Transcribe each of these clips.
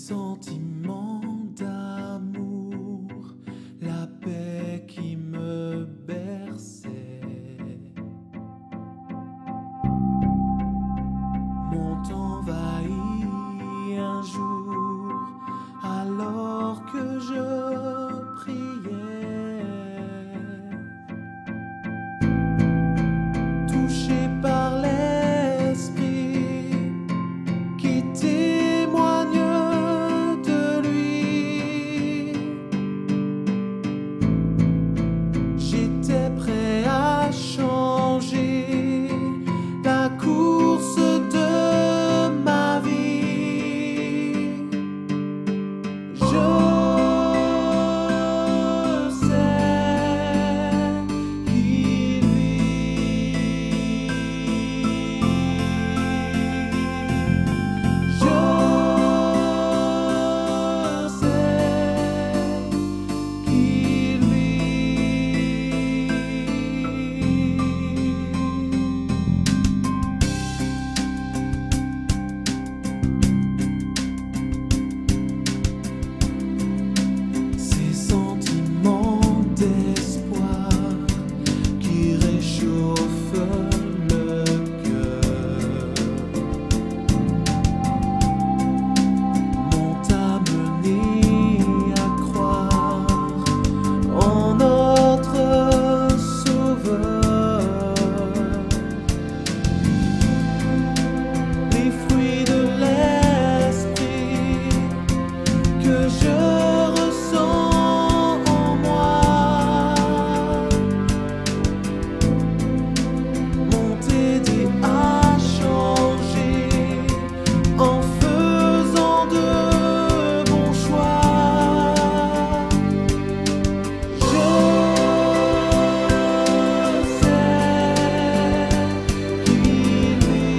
sentiments d'amour, la paix qui me berçait, m'ont envahi un jour alors que je priais, touché par l'esprit qui témoigne de lui. J'étais prêt à changer la course de ma vie. Je sais qu'il vit. Je sais qu'il vit. Ces sentiments d'espoir qui réchauffent le cœur m'ont amené à croire en notre Sauveur. Les fruits de l'esprit que je ressens en moi m'ont aidé à changer en faisant de bons choix. Je sais qu'il vit.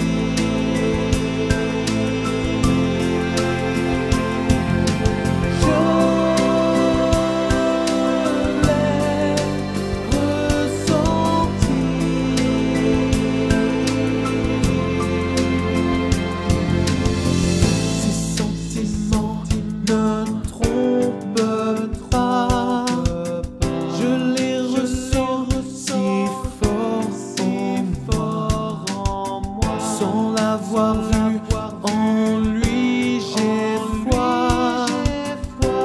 Ces sentiments ne trompent pas, je les ressens si fort en moi, sans l'avoir vu en lui, j'ai foi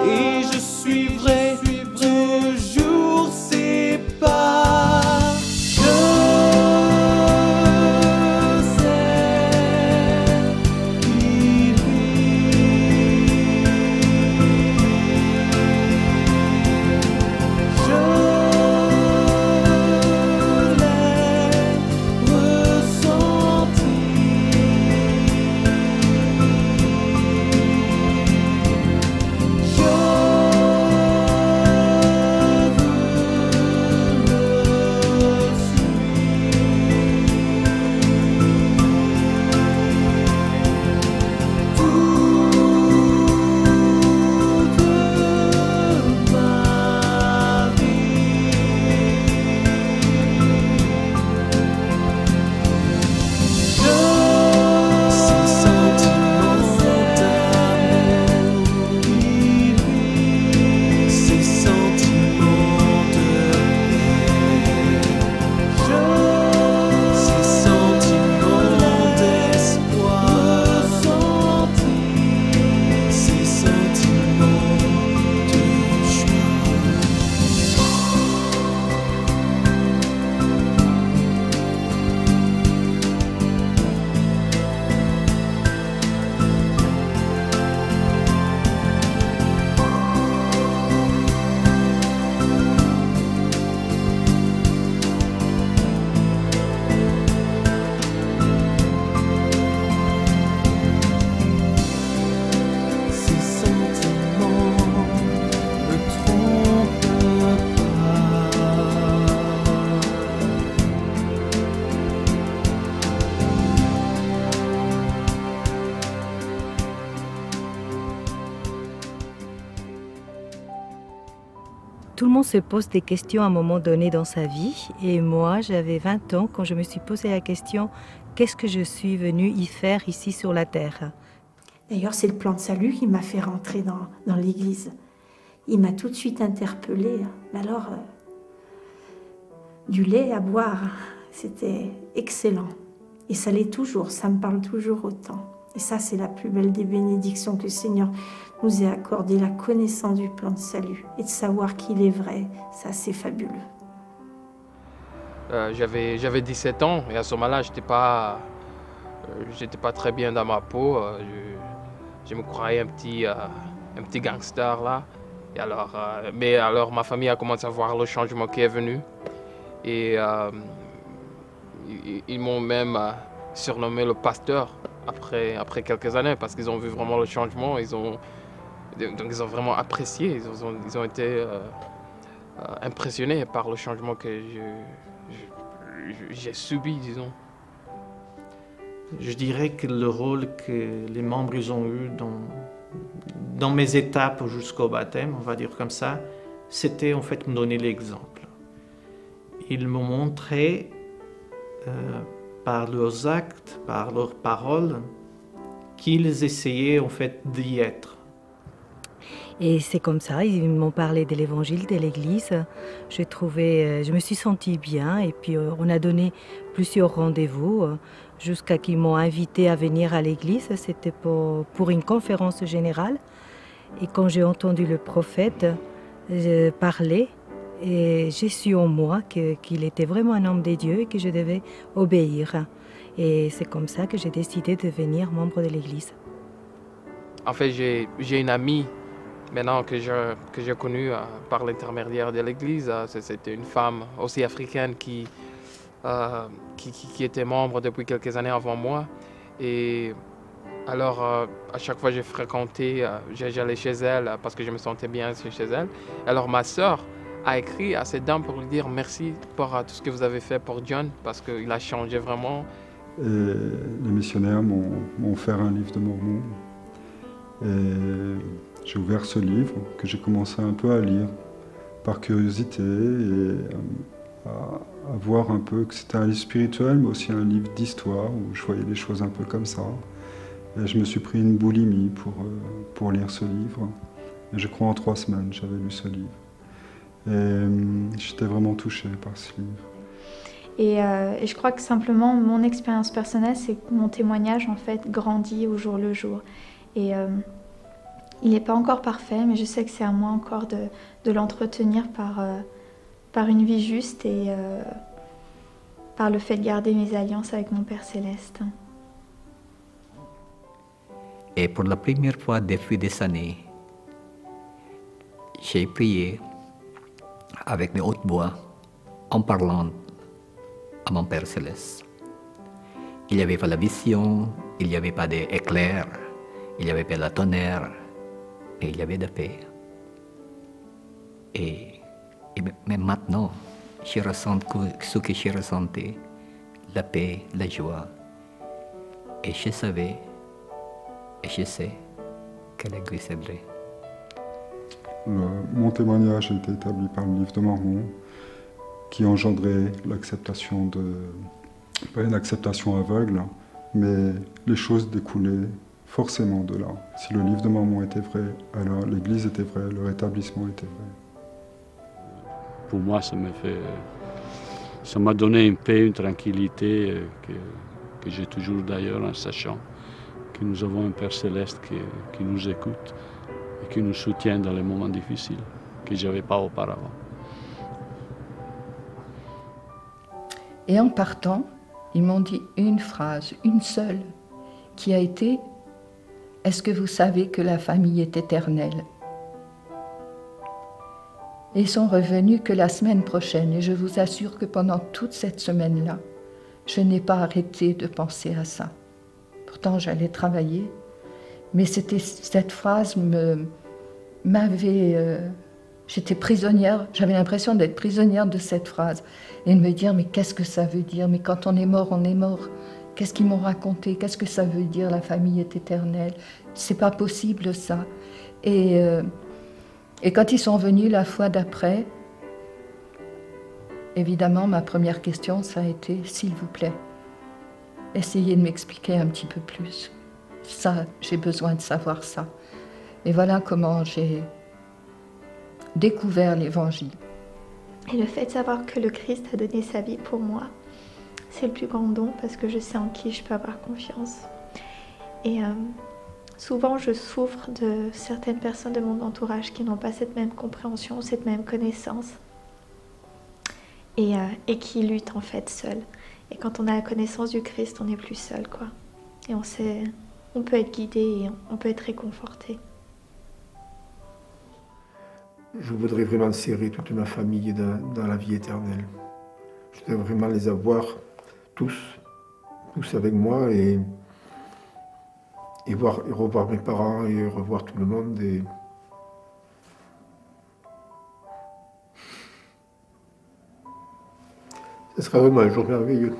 et je suivrai toujours ses pas. Je sais qu'il vit. Je l'ai ressenti. Je Tout le monde se pose des questions à un moment donné dans sa vie. Et moi, j'avais 20 ans quand je me suis posé la question, qu'est-ce que je suis venue y faire ici sur la Terre? D'ailleurs, c'est le plan de salut qui m'a fait rentrer dans l'église. Il m'a tout de suite interpellée. Mais alors, du lait à boire, c'était excellent. Et ça l'est toujours, ça me parle toujours autant. Et ça, c'est la plus belle des bénédictions que le Seigneur nous ait accordé, la connaissance du plan de salut et de savoir qu'il est vrai. Ça, c'est fabuleux. J'avais 17 ans et à ce moment-là, j'étais pas très bien dans ma peau. Je me croyais un petit gangster là. Et alors, mais alors ma famille a commencé à voir le changement qui est venu. Et ils m'ont même surnommé le pasteur après quelques années parce qu'ils ont vu vraiment le changement. Donc ils ont vraiment apprécié, ils ont été impressionnés par le changement que j'ai subi, disons. Je dirais que le rôle que les membres ils ont eu dans mes étapes jusqu'au baptême, on va dire comme ça, c'était en fait me donner l'exemple. Ils m'ont montré par leurs actes, par leurs paroles, qu'ils essayaient en fait d'y être. Et c'est comme ça, ils m'ont parlé de l'évangile, de l'église. Je me suis sentie bien et puis on a donné plusieurs rendez-vous jusqu'à qu'ils m'ont invité à venir à l'église. C'était pour une conférence générale. Et quand j'ai entendu le prophète parler, et j'ai su en moi qu'il était vraiment un homme de Dieu et que je devais obéir. Et c'est comme ça que j'ai décidé de devenir membre de l'église. En fait, j'ai une amie maintenant que j'ai connue par l'intermédiaire de l'église. C'était une femme aussi africaine qui était membre depuis quelques années avant moi. Et alors, à chaque fois que j'ai fréquenté, j'allais chez elle parce que je me sentais bien chez elle. Alors, ma sœur a écrit à cette dame pour lui dire merci pour tout ce que vous avez fait pour John parce qu'il a changé vraiment. Et les missionnaires m'ont offert un livre de Mormon. Et j'ai ouvert ce livre que j'ai commencé un peu à lire par curiosité et à voir un peu que c'était un livre spirituel mais aussi un livre d'histoire où je voyais les choses un peu comme ça. Et je me suis pris une boulimie pour lire ce livre. Et je crois en 3 semaines j'avais lu ce livre. Et j'étais vraiment touché par ce livre. Et je crois que simplement mon expérience personnelle, c'est que mon témoignage en fait grandit au jour le jour. Et il n'est pas encore parfait, mais je sais que c'est à moi encore de l'entretenir par une vie juste et par le fait de garder mes alliances avec mon Père Céleste. Et pour la première fois depuis des années, j'ai prié avec mes hautes voix en parlant à mon Père Céleste. Il n'y avait pas la vision, il n'y avait pas d'éclair, il n'y avait pas la tonnerre, mais il y avait de la paix. Mais maintenant, je ressens ce que j'ai ressenti, la paix, la joie. Et je savais, et je sais que l'Église est vraie. Mon témoignage a été établi par le livre de Mormon qui engendrait l'acceptation pas une acceptation aveugle, mais les choses découlaient forcément de là. Si le livre de Mormon était vrai, alors l'Église était vraie, le rétablissement était vrai. Pour moi, ça m'a donné une paix, une tranquillité que j'ai toujours d'ailleurs en sachant que nous avons un Père Céleste qui nous écoute et qui nous soutient dans les moments difficiles que je n'avais pas auparavant. Et en partant, ils m'ont dit une phrase, une seule, qui a été « Est-ce que vous savez que la famille est éternelle ?» Et ils sont revenus que la semaine prochaine. Et je vous assure que pendant toute cette semaine-là, je n'ai pas arrêté de penser à ça. Pourtant, j'allais travailler. Mais cette phrase m'avait... j'étais prisonnière, j'avais l'impression d'être prisonnière de cette phrase. Et de me dire, mais qu'est-ce que ça veut dire? Mais quand on est mort, on est mort. Qu'est-ce qu'ils m'ont raconté? Qu'est-ce que ça veut dire, la famille est éternelle? C'est pas possible, ça. Et quand ils sont venus la fois d'après, évidemment, ma première question, ça a été, s'il vous plaît, essayez de m'expliquer un petit peu plus. ça, j'ai besoin de savoir ça. Et voilà comment j'ai découvert l'Évangile. Et le fait de savoir que le Christ a donné sa vie pour moi, c'est le plus grand don parce que je sais en qui je peux avoir confiance. Et souvent, je souffre de certaines personnes de mon entourage qui n'ont pas cette même compréhension, cette même connaissance et qui luttent en fait seuls. Et quand on a la connaissance du Christ, on n'est plus seul, quoi. Et on peut être guidé et on peut être réconforté. Je voudrais vraiment serrer toute ma famille dans la vie éternelle. Je voudrais vraiment les avoir tous avec moi et revoir mes parents et revoir tout le monde. Ce sera vraiment un jour merveilleux.